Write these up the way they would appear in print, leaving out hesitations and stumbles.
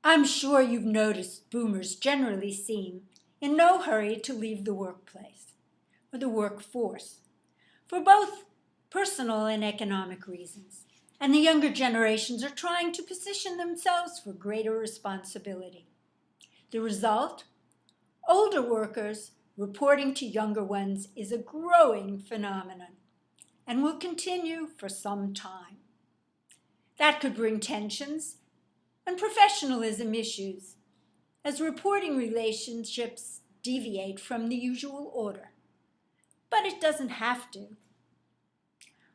I'm sure you've noticed boomers generally seem in no hurry to leave the workplace or the workforce for both personal and economic reasons. And the younger generations are trying to position themselves for greater responsibility. The result? Older workers reporting to younger ones is a growing phenomenon and will continue for some time. That could bring tensions and professionalism issues as reporting relationships deviate from the usual order. But it doesn't have to.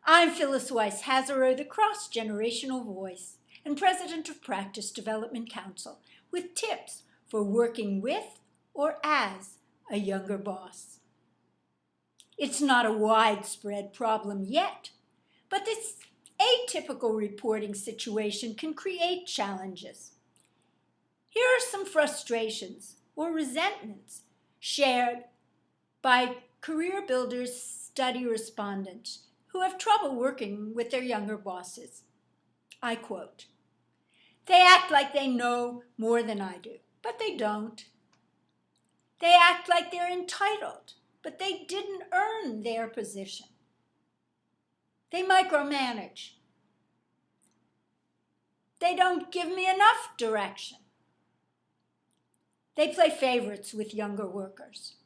I'm Phyllis Weiss, Haserot, the cross-generational voice and president of Practice Development Council, with tips for working with or as a younger boss. It's not a widespread problem yet, but this atypical reporting situation can create challenges. Here are some frustrations or resentments shared by Career Builders study respondents who have trouble working with their younger bosses. I quote, "They act like they know more than I do, but they don't. They act like they're entitled, but they didn't earn their position. They micromanage. They don't give me enough direction. They play favorites with younger workers."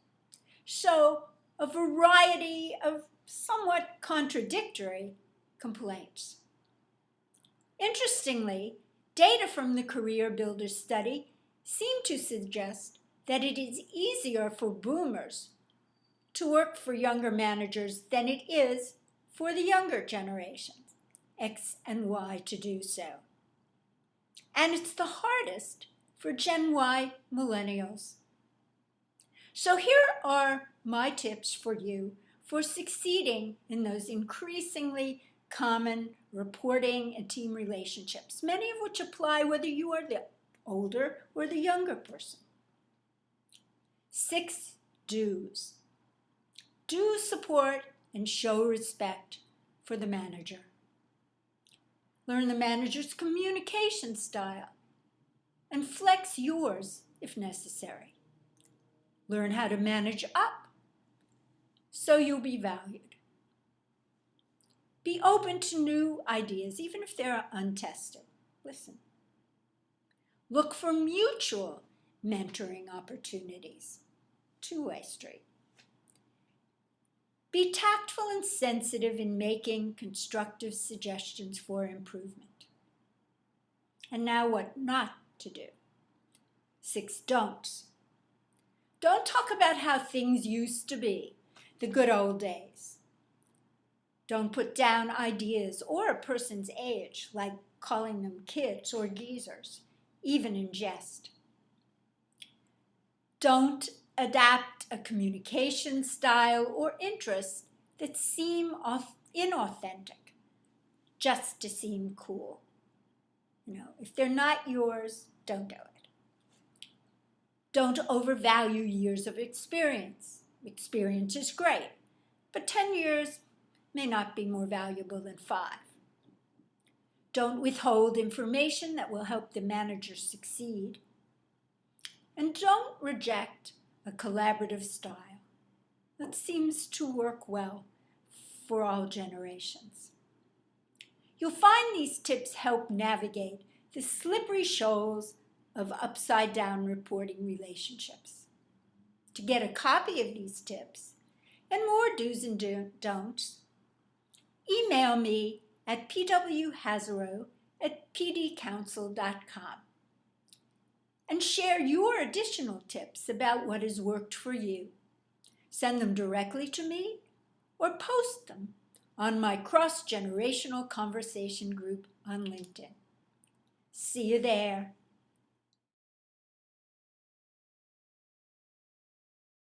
So, a variety of somewhat contradictory complaints. Interestingly, data from the Career Builders study seem to suggest that it is easier for boomers to work for younger managers than it is for the younger generations, X and Y, to do so. And it's the hardest for Gen Y millennials. So here are my tips for you for succeeding in those increasingly common reporting and team relationships, many of which apply whether you are the older or the younger person. 6 do's. Do support and show respect for the manager. Learn the manager's communication style and flex yours if necessary. Learn how to manage up so you'll be valued. Be open to new ideas, even if they're untested. Listen. Look for mutual mentoring opportunities. Two-way street. Be tactful and sensitive in making constructive suggestions for improvement. And now what not to do. 6 don'ts. Don't talk about how things used to be, the good old days. Don't put down ideas or a person's age, like calling them kids or geezers, even in jest. Don't adapt a communication style or interests that seem inauthentic just to seem cool. If they're not yours, don't do it. Don't overvalue years of experience. Experience is great, but 10 years may not be more valuable than 5. Don't withhold information that will help the manager succeed. And don't reject a collaborative style that seems to work well for all generations. You'll find these tips help navigate the slippery shoals of upside-down reporting relationships. To get a copy of these tips and more do's and don'ts, email me at pwhaserot@pdcouncil.com and share your additional tips about what has worked for you. Send them directly to me or post them on my cross-generational conversation group on LinkedIn. See you there.